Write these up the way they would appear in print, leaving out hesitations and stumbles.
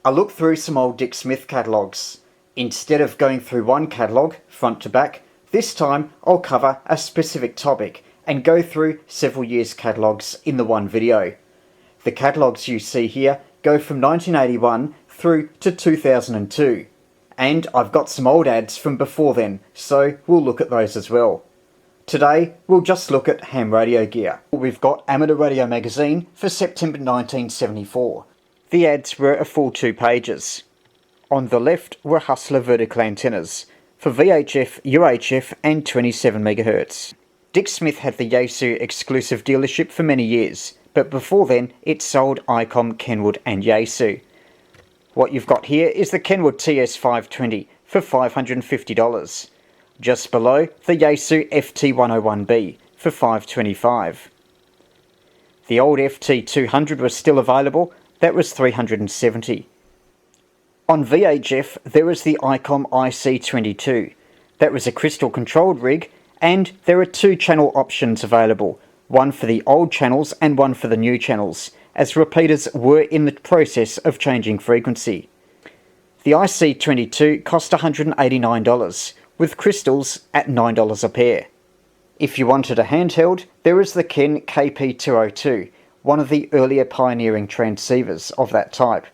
I looked through some old Dick Smith catalogues. Instead of going through one catalogue, front to back, this time I'll cover a specific topic and go through several years' catalogues in the one video. The catalogues you see here go from 1981 through to 2002. And I've got some old ads from before then, so we'll look at those as well. Today, we'll just look at ham radio gear. We've got Amateur Radio magazine for September 1974. The ads were a full 2 pages. On the left were Hustler vertical antennas for VHF, UHF and 27 MHz. Dick Smith had the Yaesu exclusive dealership for many years, but before then it sold ICOM, Kenwood and Yaesu. What you've got here is the Kenwood TS520 for $550. Just below, the Yaesu FT101B for $525. The old FT200 was still available, that was $370. On VHF, there was the ICOM IC22. That was a crystal controlled rig, and there are 2 channel options available, one for the old channels and one for the new channels, as repeaters were in the process of changing frequency. The IC22 cost $189, with crystals at $9 a pair. If you wanted a handheld, there is the Ken KP202, one of the earlier pioneering transceivers of that type.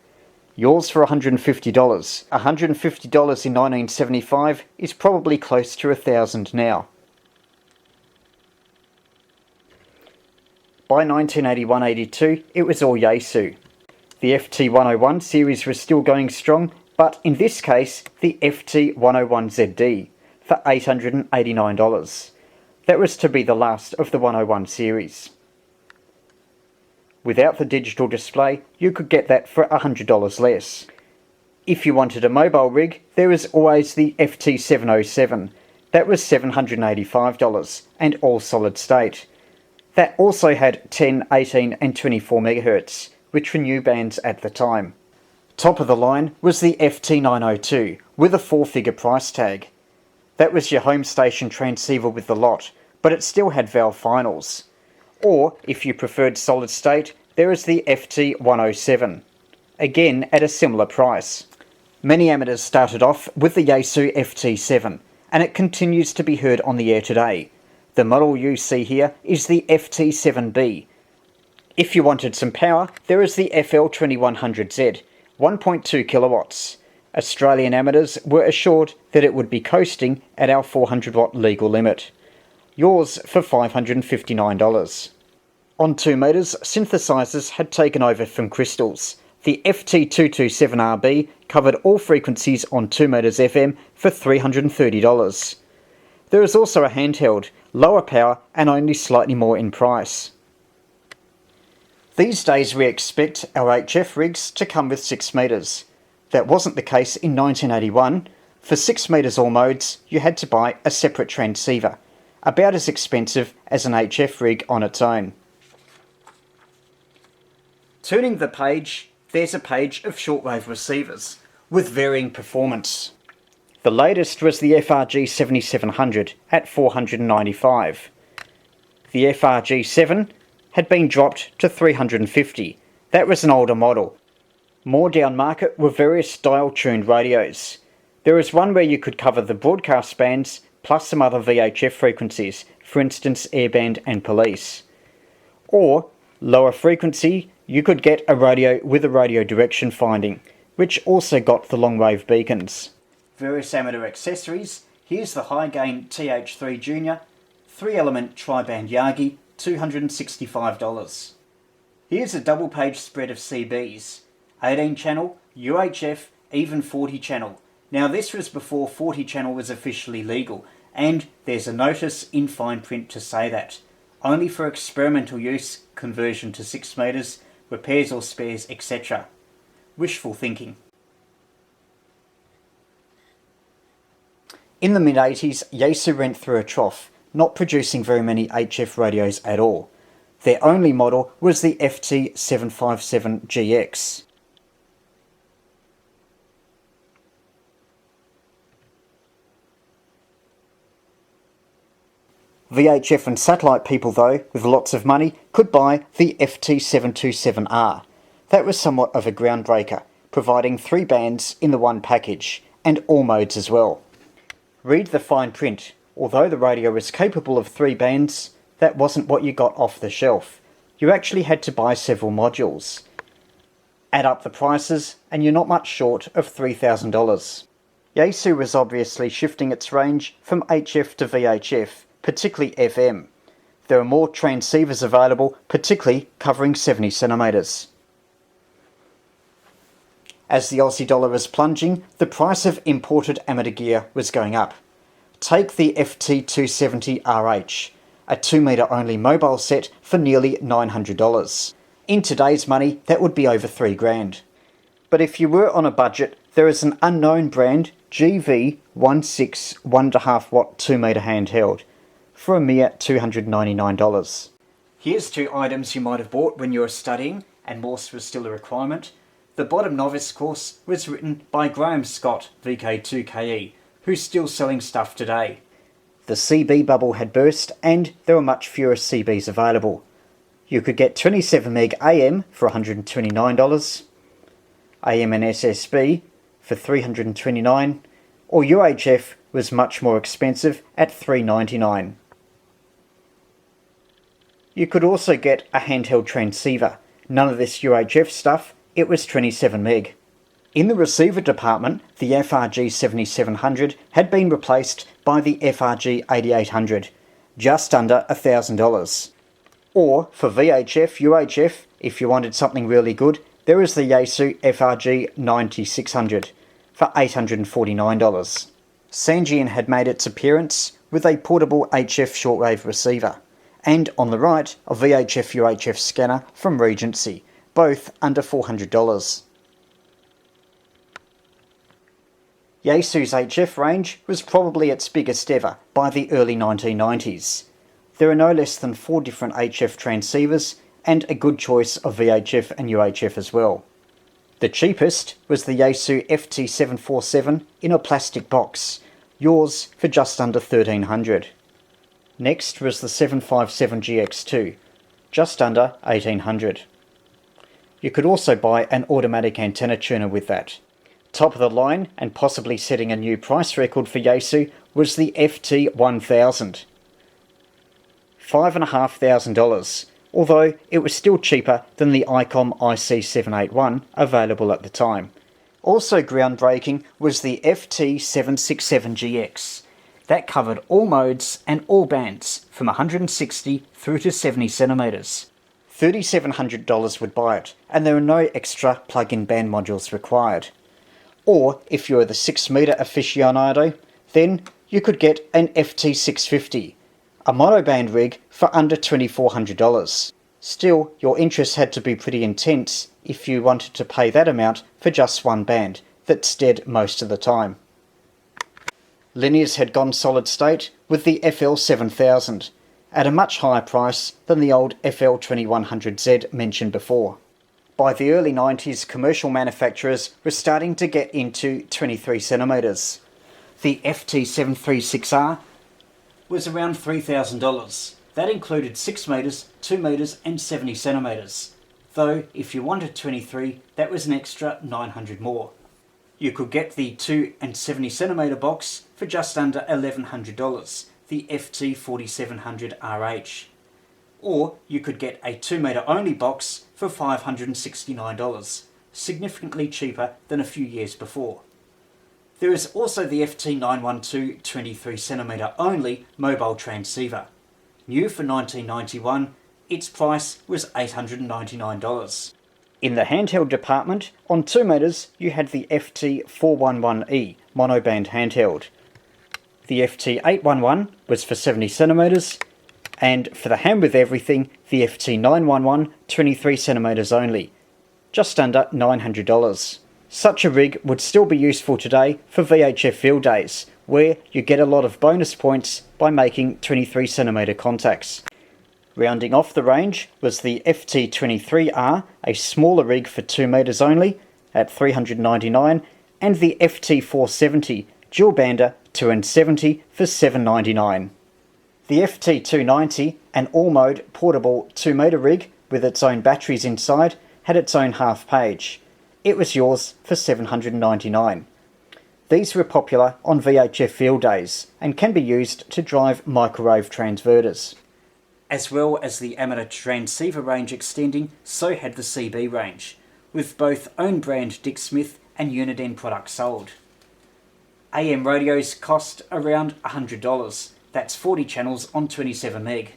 Yours for $150. $150 in 1975 is probably close to $1,000 now. By 1981-82, it was all Yaesu. The FT101 series was still going strong, but in this case, the FT101ZD for $889. That was to be the last of the 101 series. Without the digital display, you could get that for $100 less. If you wanted a mobile rig, there was always the FT707. That was $785 and all solid state. That also had 10, 18 and 24 MHz, which were new bands at the time. Top of the line was the FT902 with a 4-figure price tag. That was your home station transceiver with the lot, but it still had valve finals. Or, if you preferred solid state, there is the FT107, again at a similar price. Many amateurs started off with the Yaesu FT7, and it continues to be heard on the air today. The model you see here is the FT7B. If you wanted some power, there is the FL2100Z, 1.2 kilowatts. Australian amateurs were assured that it would be coasting at our 400 watt legal limit. Yours for $559. On 2 meters, synthesizers had taken over from crystals. The FT227RB covered all frequencies on 2 meters FM for $330. There is also a handheld, lower power and only slightly more in price. These days we expect our HF rigs to come with 6 meters. That wasn't the case in 1981. For 6 meters all modes, you had to buy a separate transceiver, about as expensive as an HF rig on its own. Turning the page, there's a page of shortwave receivers, with varying performance. The latest was the FRG 7700 at $495. The FRG 7 had been dropped to $350. That was an older model. More down market were various dial-tuned radios. There was one where you could cover the broadcast bands plus some other VHF frequencies, for instance airband and police. Or, lower frequency, you could get a radio with a radio direction finding, which also got the long-wave beacons. Various amateur accessories, here's the high-gain TH3 Junior, 3-element tri-band Yagi, $265. Here's a double-page spread of CBs, 18-channel, UHF, even 40-channel. Now this was before 40-channel was officially legal, and there's a notice in fine print to say that. Only for experimental use, conversion to 6 meters, repairs or spares, etc. Wishful thinking. In the mid-80s, Yaesu went through a trough, not producing very many HF radios at all. Their only model was the FT757GX. VHF and satellite people, though, with lots of money, could buy the FT727R. That was somewhat of a groundbreaker, providing 3 bands in the one package, and all modes as well. Read the fine print. Although the radio was capable of 3 bands, that wasn't what you got off the shelf. You actually had to buy several modules. Add up the prices, and you're not much short of $3,000. Yaesu was obviously shifting its range from HF to VHF, particularly FM. There are more transceivers available, particularly covering 70 centimetres. As the Aussie dollar was plunging, the price of imported amateur gear was going up. Take the FT270RH, a 2 metre only mobile set for nearly $900. In today's money, that would be over $3,000. But if you were on a budget, there is an unknown brand, GV16 1.5 watt 2 metre handheld, for a mere $299. Here's 2 items you might have bought when you were studying, and Morse was still a requirement. The Bottom Novice course was written by Graham Scott, VK3YE, who's still selling stuff today. The CB bubble had burst, and there were much fewer CBs available. You could get 27 meg AM for $129, AM and SSB for $329, or UHF was much more expensive at $399. You could also get a handheld transceiver. None of this UHF stuff, it was 27 meg. In the receiver department, the FRG 7700 had been replaced by the FRG 8800, just under $1,000. Or for VHF, UHF, if you wanted something really good, there was the Yaesu FRG 9600 for $849. Sangean had made its appearance with a portable HF shortwave receiver, and on the right, a VHF UHF scanner from Regency, both under $400. Yaesu's HF range was probably its biggest ever by the early 1990s. There are no less than 4 different HF transceivers and a good choice of VHF and UHF as well. The cheapest was the Yaesu FT747 in a plastic box, yours for just under $1,300. Next was the 757GX2, just under $1,800. You could also buy an automatic antenna tuner with that. Top of the line, and possibly setting a new price record for Yaesu, was the FT1000. $5,500, although it was still cheaper than the ICOM IC781 available at the time. Also groundbreaking was the FT767GX. That covered all modes and all bands from 160 through to 70 centimetres. $3,700 would buy it, and there are no extra plug-in band modules required. Or, if you're the 6 metre aficionado, then you could get an FT650, a monoband rig for under $2,400. Still, your interest had to be pretty intense if you wanted to pay that amount for just one band that's dead most of the time. Linears had gone solid state with the FL7000, at a much higher price than the old FL2100Z mentioned before. By the early 90s, commercial manufacturers were starting to get into 23 centimetres. The FT736R was around $3,000. That included 6 metres, 2 metres and 70 centimetres. Though, if you wanted 23, that was an extra $900 more. You could get the 2 and 70 centimetre box for just under $1,100, the FT4700RH. Or you could get a 2 metre only box for $569, significantly cheaper than a few years before. There is also the FT912 23 centimetre only mobile transceiver. New for 1991, its price was $899. In the handheld department, on 2 metres you had the FT411E monoband handheld. The FT811 was for 70 centimetres, and for the hand with everything, the FT911 23 centimetres only, just under $900. Such a rig would still be useful today for VHF field days, where you get a lot of bonus points by making 23 centimetre contacts. Rounding off the range was the FT23R, a smaller rig for 2 metres only, at $399, and the FT470 dual bander 2 and 70 for $799. The FT290, an all-mode portable 2 metre rig with its own batteries inside, had its own half page. it was yours for $799. These were popular on VHF field days and can be used to drive microwave transverters. As well as the amateur transceiver range extending, so had the CB range, with both own brand Dick Smith and Uniden products sold. AM radios cost around $100, that's 40 channels on 27 meg.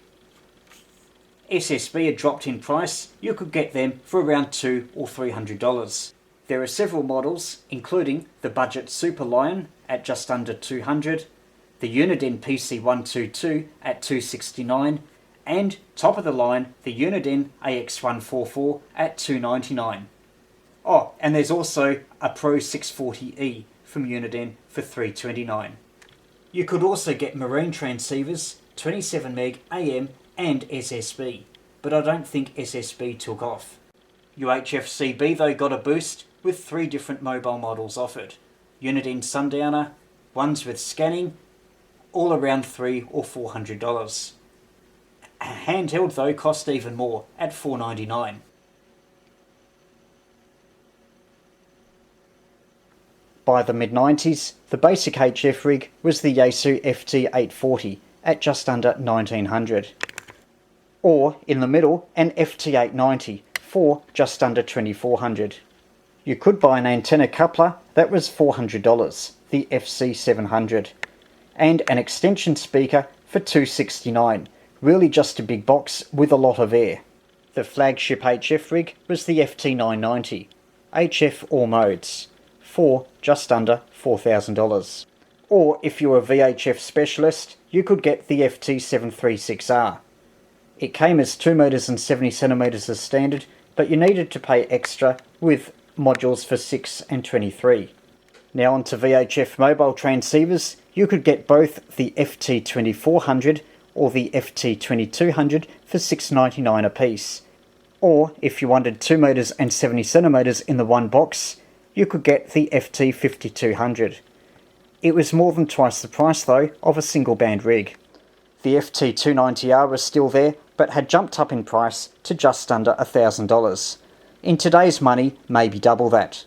SSB had dropped in price, you could get them for around $200 or $300. There are several models, including the Budget Super Lion at just under $200, the Uniden PC122 at $269, and top of the line, the Uniden AX144 at $299. Oh, and there's also a Pro 640E from Uniden for $329. You could also get marine transceivers, 27 meg AM and SSB, but I don't think SSB took off. UHF CB though got a boost with 3 different mobile models offered. Uniden Sundowner, ones with scanning, all around $300 or $400. Handheld though cost even more at $499. By the mid-90s, the basic HF rig was the Yaesu FT840 at just under $1900. Or, in the middle, an FT890 for just under $2400. You could buy an antenna coupler that was $400, the FC700, and an extension speaker for $269, really just a big box with a lot of air. The flagship HF rig was the FT990, HF all modes, for just under $4,000. Or if you're a VHF specialist, you could get the FT736R. It came as 2 meters and 70 centimeters as standard, but you needed to pay extra with modules for 6 and 23. Now onto VHF mobile transceivers, you could get both the FT2400 or the FT2200 for $699 a piece. Or if you wanted 2 meters and 70 centimeters in the one box, you could get the FT5200. It was more than twice the price though of a single band rig. The FT290R was still there, but had jumped up in price to just under $1,000. In today's money, maybe double that.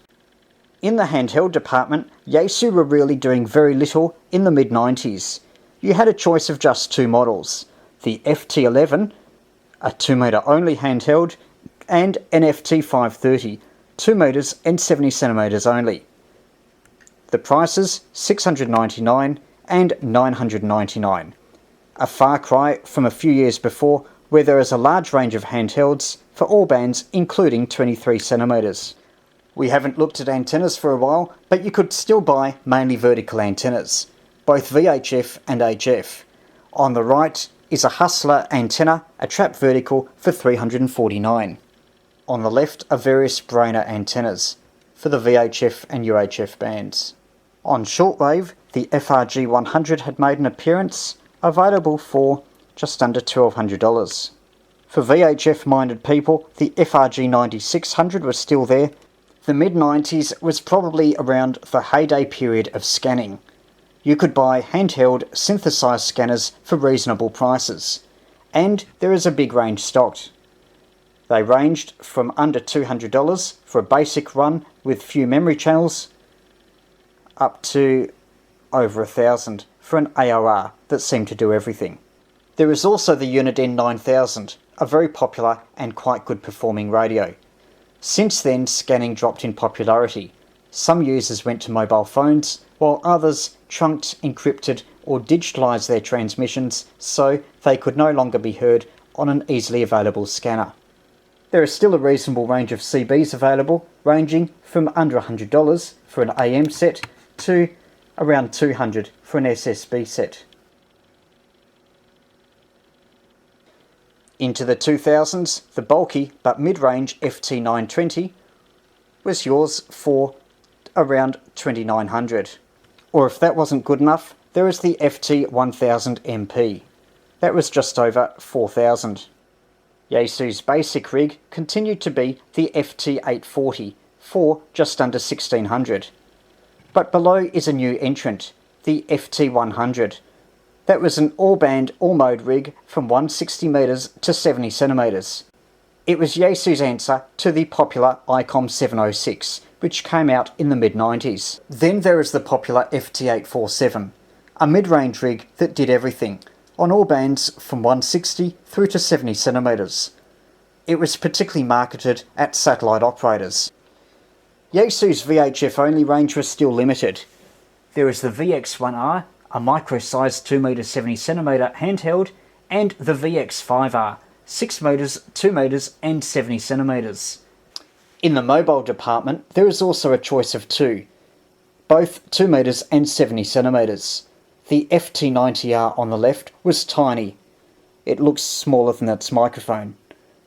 In the handheld department, Yaesu were really doing very little in the mid-90s. You had a choice of just 2 models, the FT11, a 2 meter only handheld, and an FT530, 2 meters and 70 centimeters only. The prices $699 and $999. A far cry from a few years before, where there is a large range of handhelds for all bands including 23 centimeters. We haven't looked at antennas for a while, but you could still buy mainly vertical antennas, both VHF and HF. On the right is a Hustler antenna, a trap vertical for $349. On the left are various Brainer antennas for the VHF and UHF bands. On shortwave, the FRG100 had made an appearance, available for just under $1,200. For VHF-minded people, the FRG9600 was still there. The mid-90s was probably around the heyday period of scanning. You could buy handheld synthesized scanners for reasonable prices, and there is a big range stocked. They ranged from under $200 for a basic run with few memory channels, up to over $1,000 for an AOR that seemed to do everything. There is also the Uniden 9000, a very popular and quite good performing radio. Since then, scanning dropped in popularity. Some users went to mobile phones, while others trunked, encrypted or digitalized their transmissions so they could no longer be heard on an easily available scanner. There is still a reasonable range of CBs available, ranging from under $100 for an AM set to around $200 for an SSB set. Into the 2000s, the bulky but mid-range FT920 was yours for around $2,900. Or if that wasn't good enough, there is the FT1000MP. That was just over $4,000. Yaesu's basic rig continued to be the FT840 for just under $1,600. But below is a new entrant, the FT100. That was an all-band, all-mode rig from 160 meters to 70 centimeters. It was Yaesu's answer to the popular ICOM 706, which came out in the mid-90s. Then there is the popular FT847, a mid-range rig that did everything, on all bands from 160 through to 70 centimetres. It was particularly marketed at satellite operators. Yaesu's VHF-only range was still limited. There is the VX1R, a micro-sized 2 metre 70 centimetre handheld, and the VX5R, 6 metres, 2 metres and 70 centimetres. In the mobile department, there is also a choice of two, both 2 metres and 70 centimetres. The FT90R on the left was tiny. It looks smaller than its microphone.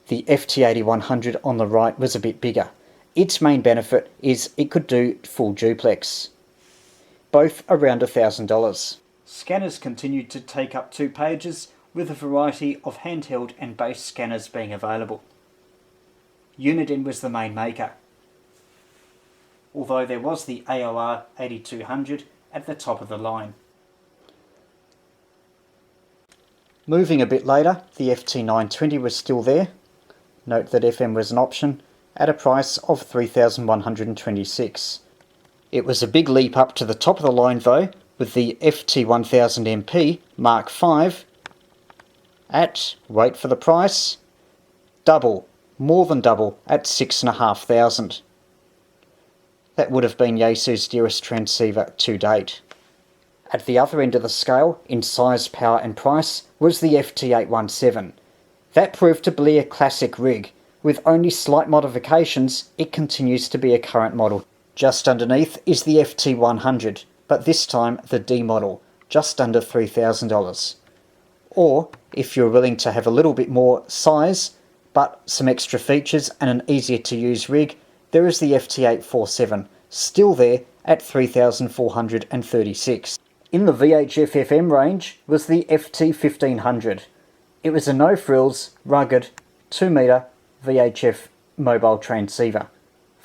The FT8100 on the right was a bit bigger. Its main benefit is it could do full duplex. Both around $1,000. Scanners continued to take up 2 pages, with a variety of handheld and base scanners being available. Uniden was the main maker, although there was the AOR 8200 at the top of the line. Moving a bit later, the FT920 was still there. Note that FM was an option, at a price of $3,126. It was a big leap up to the top of the line though, with the FT1000MP Mark V at, wait for the price, more than double at $6,500. That would have been Yaesu's dearest transceiver to date. At the other end of the scale, in size, power and price, was the FT817. That proved to be a classic rig. With only slight modifications, it continues to be a current model. Just underneath is the FT100, but this time the D model, just under $3,000. Or, if you're willing to have a little bit more size, but some extra features and an easier to use rig, there is the FT847, still there at $3,436. In the VHF FM range was the FT1500. It was a no-frills, rugged, 2 metre VHF mobile transceiver,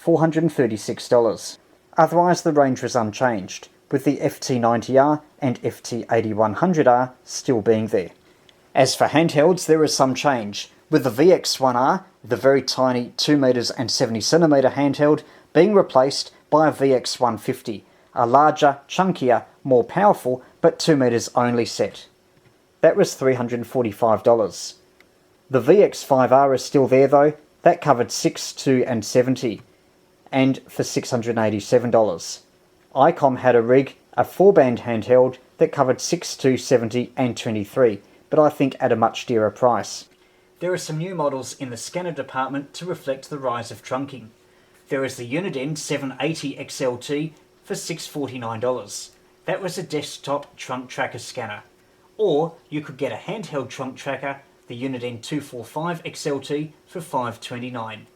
$436. Otherwise the range was unchanged, with the FT90R and FT8100R still being there. As for handhelds, there is some change, with the VX1R, the very tiny 2 metres and 70 centimetre handheld, being replaced by a VX150, a larger, chunkier, more powerful, but 2 metres only set. That was $345. The VX5R is still there though. That covered 6, 2 and 70, and for $687. ICOM had a rig, a 4-band handheld, that covered 6, 2, 70 and 23, but I think at a much dearer price. There are some new models in the scanner department to reflect the rise of trunking. There is the Uniden 780 XLT for $649. That was a desktop trunk tracker scanner. Or you could get a handheld trunk tracker, the Uniden 245 XLT for $529.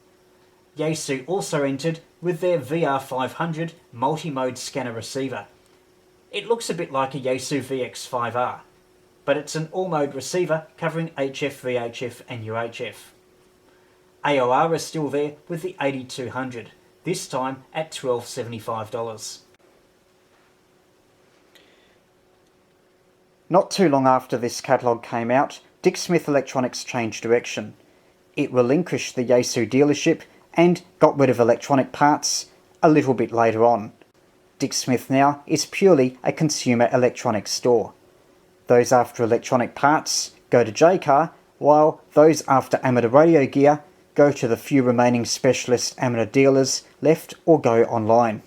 Yaesu also entered with their VR500 multi-mode scanner receiver. It looks a bit like a Yaesu VX5R, but it's an all-mode receiver covering HF, VHF and UHF. AOR is still there with the 8200, this time at $1,275. Not too long after this catalogue came out, Dick Smith Electronics changed direction. It relinquished the Yaesu dealership and got rid of electronic parts a little bit later on. Dick Smith now is purely a consumer electronics store. Those after electronic parts go to Jaycar, while those after amateur radio gear go to the few remaining specialist amateur dealers left or go online.